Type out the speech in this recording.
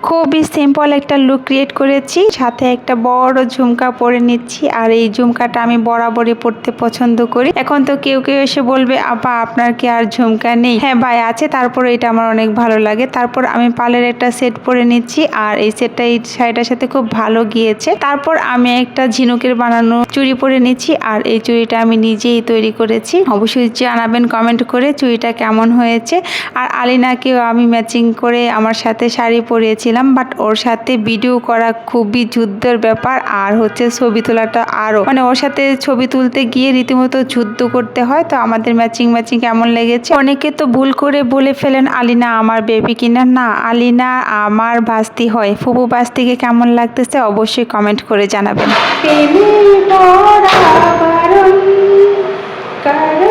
খুবই সিম্পল একটা look create করেছি, সাথে একটা বড় ঝুমকা পরে নিচ্ছি। আর এই ঝুমকাটা আমি বরাবরই পরতে পছন্দ করি। এখন তো কেউ কেউ এসে বলবে, আপা আপনার কি আর ঝুমকা নেই? হ্যাঁ ভাই আছে, তারপর এটা আমার অনেক ভালো লাগে। তারপর আমি পালের একটা সেট পরে নিচ্ছি, আর এই সেটটা এই শাড়িটার সাথে খুব ভালো গিয়েছে। তারপর আমি একটা ঝিনুকের বানানো চুড়ি পরে নিচ্ছি, আর এই চুড়িটা আমি নিজেই তৈরি করেছি। অবশ্যই জানাবেন কমেন্ট করে চুড়িটা কেমন হয়েছে। আর আলিনাকেও আমি ম্যাচিং করে আমার সাথে শাড়ি পরিয়েছিলাম, বাট ওর সাথে ভিডিও করা খুবই যুদ্ধের ব্যাপার। আর হচ্ছে ছবি তোলাটা আরও, মানে ওর সাথে ছবি তুলতে গিয়ে রীতিমতো যুদ্ধ করতে হয়। তো আমাদের ম্যাচিং কেমন লেগেছে? অনেকে তো ভুল করে বলে ফেলেন আলিনা আমার বেবি কিনা। না, আলিনা আমার ভাস্তি হয়। ফুপু ভাস্তিকে কেমন লাগতেছে অবশ্যই কমেন্ট করে জানাবেন। প্রেমে পড়া বারণ, কারণে